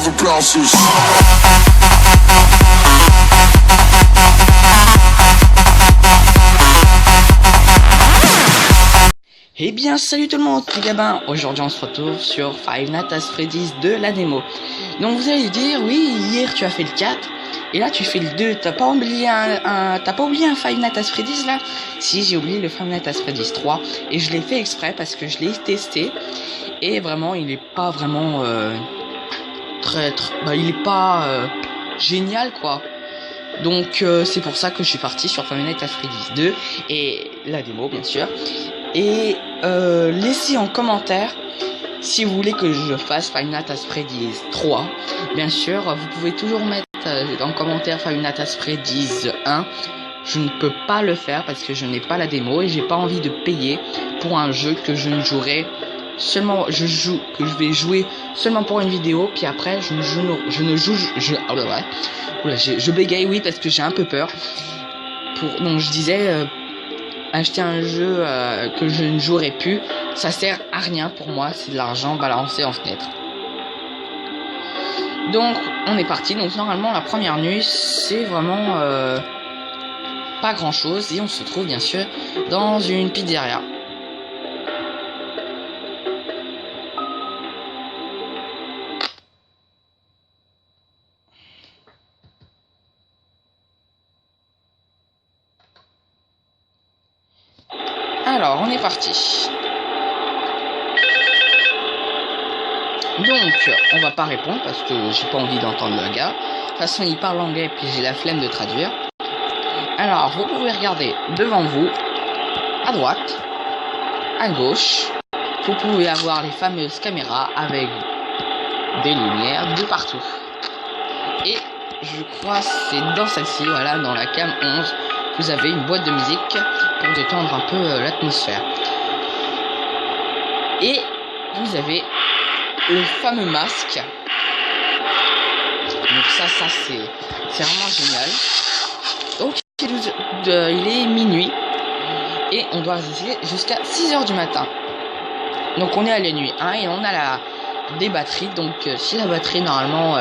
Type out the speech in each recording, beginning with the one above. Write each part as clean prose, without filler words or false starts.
all the bouncers. Eh bien salut tout le monde, c'est Gabin. Aujourd'hui on se retrouve sur Five Nights at Freddy's 2, la démo. Donc vous allez dire, oui, hier tu as fait le 4 et là tu fais le 2. T'as pas oublié un Five Nights at Freddy's là? Si, j'ai oublié le Five Nights at Freddy's 3 et je l'ai fait exprès parce que je l'ai testé et vraiment il est pas vraiment il est pas génial quoi. Donc c'est pour ça que je suis parti sur Five Nights at Freddy's 2 et la démo bien sûr. Et laissez en commentaire si vous voulez que je fasse Five Nights at Freddy's 3. Bien sûr, vous pouvez toujours mettre en commentaire Five Nights at Freddy's 1. Je ne peux pas le faire parce que je n'ai pas la démo et j'ai pas envie de payer pour un jeu que je ne jouerai seulement, que je vais jouer seulement pour une vidéo, puis après je bégaye, oui, parce que j'ai un peu peur. Donc je disais acheter un jeu que je ne jouerai plus, ça sert à rien pour moi, c'est de l'argent balancé en fenêtre. Donc on est parti. Donc normalement la première nuit c'est vraiment pas grand chose et on se trouve bien sûr dans une pizzeria. Alors, on est parti. Donc, on va pas répondre parce que j'ai pas envie d'entendre le gars. De toute façon, il parle anglais puis j'ai la flemme de traduire. Alors, vous pouvez regarder devant vous, à droite, à gauche. Vous pouvez avoir les fameuses caméras avec des lumières de partout. Et je crois c'est dans celle-ci, voilà, dans la cam 11. Vous avez une boîte de musique pour détendre un peu l'atmosphère. Et vous avez le fameux masque. Donc ça c'est vraiment génial. Donc il est minuit et on doit résister jusqu'à 6h du matin. Donc on est à la nuit 1 et on a des batteries. Donc si la batterie normalement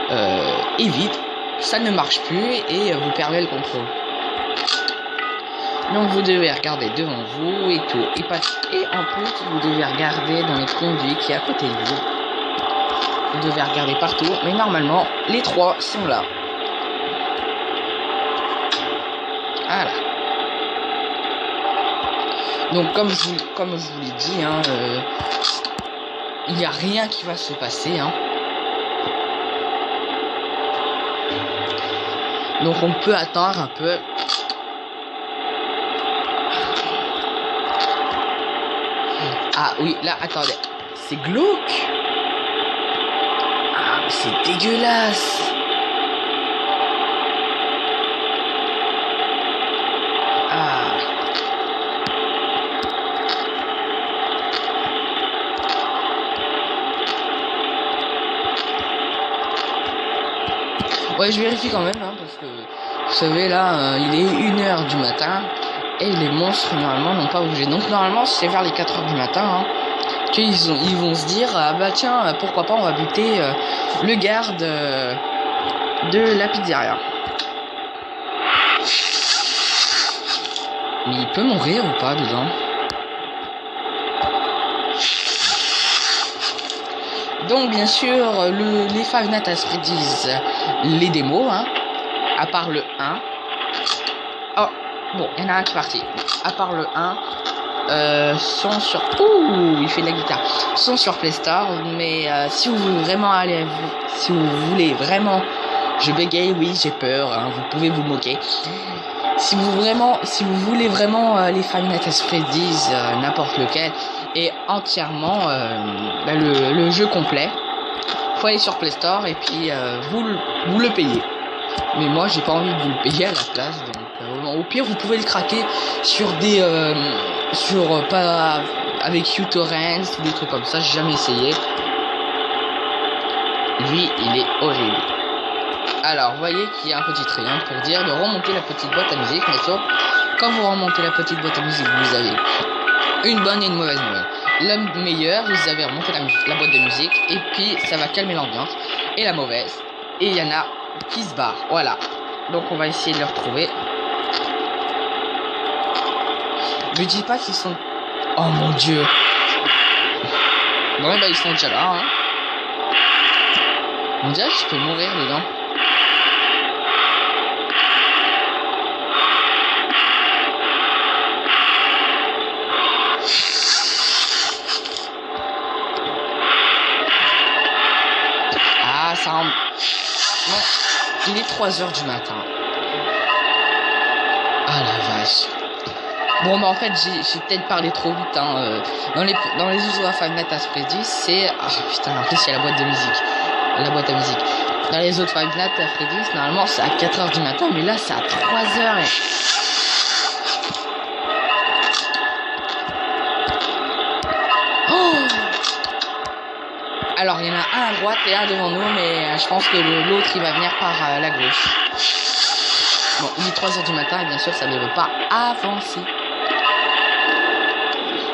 est vide, ça ne marche plus et vous perdez le contrôle. Donc vous devez regarder devant vous et tout. Et en plus, vous devez regarder dans les conduits qui est à côté de vous. Vous devez regarder partout. Mais normalement, les trois sont là. Voilà. Donc comme je vous l'ai dit, hein, il n'y a rien qui va se passer. Hein. Donc on peut attendre un peu. Ah oui, là, attendez. C'est glauque. Ah, c'est dégueulasse. Ah. Ouais, je vérifie quand même, hein, parce que, vous savez, là, il est 1h du matin. Et les monstres normalement n'ont pas bougé. Donc normalement c'est vers les 4h du matin hein, qu'ils vont se dire ah bah tiens pourquoi pas on va buter le garde de la pizzeria. Mais il peut mourir ou pas dedans? Donc bien sûr les Five Nights at Freddy's, les démos hein, à part le 1. Oh bon, il y en a un qui est parti. À part le 1, sont sur... Ouh, il fait de la guitare. Sont sur Play Store, mais si vous voulez vraiment si vous voulez vraiment... Je bégaye, oui, j'ai peur, hein, vous pouvez vous moquer. Si vous voulez vraiment les Five Nights at Freddy's, n'importe lequel, et entièrement le jeu complet, faut aller sur Play Store et puis vous le payez. Mais moi j'ai pas envie de vous le payer à la place, donc au pire vous pouvez le craquer sur des pas avec uTorrents ou des trucs comme ça. J'ai jamais essayé. Lui il est horrible. Alors vous voyez qu'il y a un petit triangle pour dire de remonter la petite boîte à musique, mais sauf quand vous remontez la petite boîte à musique vous avez une bonne et une mauvaise nouvelle. la meilleure, vous avez remonté la boîte de musique, et puis ça va calmer l'ambiance, et la mauvaise, et il y en a qui se barrent, voilà. Donc on va essayer de les retrouver. Me dis pas qu'ils sont... Oh mon dieu. Bon bah ils sont déjà là, hein. On dirait que je peux mourir dedans. Ah, ça rend... Bon, il est 3h du matin. Ah la vache. Bon bah en fait j'ai peut-être parlé trop vite, hein. Dans les autres à Five Nights at Freddy's, c'est... Ah putain, en plus il y a la boîte de musique. La boîte à musique. Dans les autres Five Nights at Freddy's, normalement c'est à 4h du matin, mais là c'est à 3h. Oh, alors il y en a un à droite et un devant nous, mais je pense que l'autre il va venir par la gauche. Bon, il est 3h du matin et bien sûr ça ne veut pas avancer.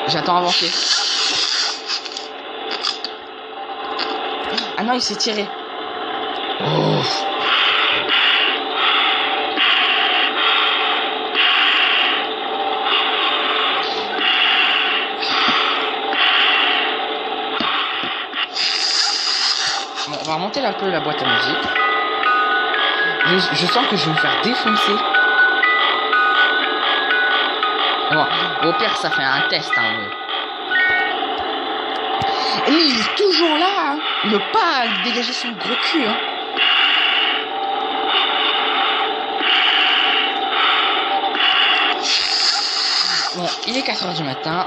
J'attends avancer. Ah non, il s'est tiré. Oh. Bon, on va remonter un peu la boîte à musique. Je sens que je vais me faire défoncer. Bon, au pire, ça fait un test, hein. Mais il est toujours là, hein. Il veut pas dégager son gros cul, hein. Bon, il est 4h du matin.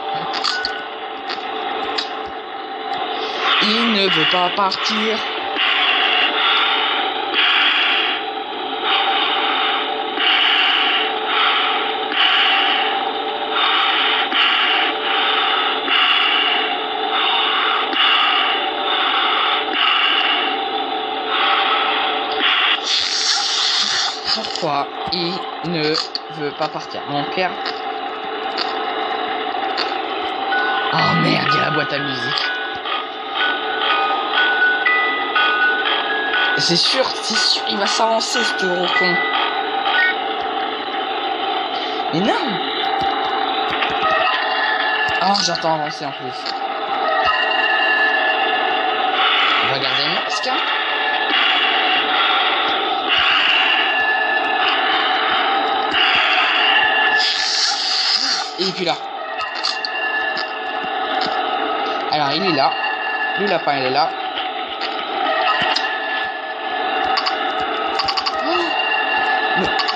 Il ne veut pas partir. Pourquoi il ne veut pas partir? Mon père. Oh merde, il y a la boîte à musique. C'est sûr, il va s'avancer ce gros con. Mais non. Oh, j'entends avancer en plus. On va garder le masque, hein. Et puis là. Alors il est là. Le lapin il est là. Oh,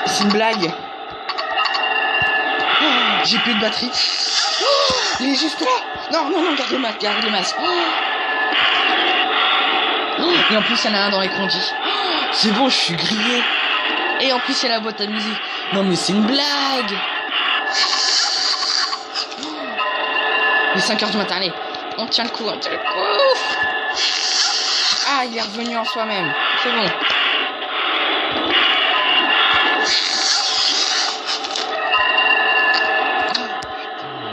c'est une blague. Oh, j'ai plus de batterie. Oh, il est juste là. Non, non, non, garde le masque, garde le masque. Oh, et en plus il y en a un dans les conduits. Oh, c'est bon, je suis grillé. Et en plus il y a la boîte à musique. Non mais c'est une blague. Il est 5h du matin, allez, on tient le coup, on tient le coup. Ah, il est revenu en soi-même, c'est bon.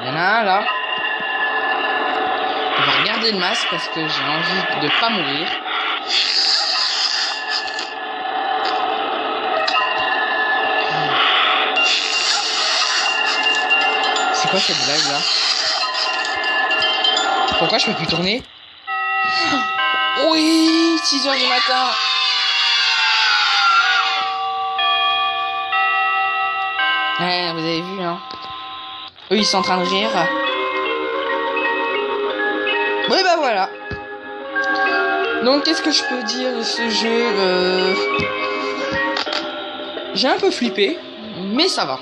Il y en a un là. On va regarder le masque parce que j'ai envie de pas mourir. C'est quoi cette blague là? Pourquoi je peux plus tourner? Oui, 6h du matin. Ouais, vous avez vu, hein. Eux, ils sont en train de rire. Oui, bah voilà. Donc, qu'est-ce que je peux dire de ce jeu? J'ai un peu flippé, mais ça va.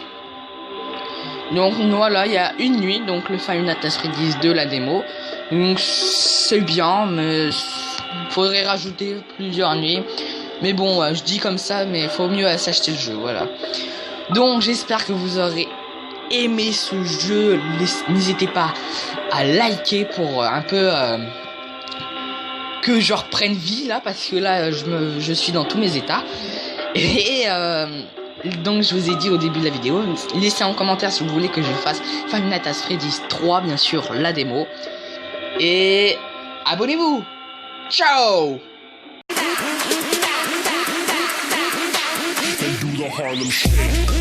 Donc voilà, il y a une nuit, donc le Five Nights at Freddy's de la démo. Donc c'est bien, mais faudrait rajouter plusieurs nuits. Mais bon, je dis comme ça, mais il faut mieux s'acheter le jeu, voilà. Donc j'espère que vous aurez aimé ce jeu. N'hésitez pas à liker pour un peu que je reprenne vie là, parce que là je suis dans tous mes états. Et donc je vous ai dit au début de la vidéo, laissez en commentaire si vous voulez que je fasse Five Nights at Freddy's 3, bien sûr la démo. et abonnez-vous. Ciao. And do the Harlem Shake.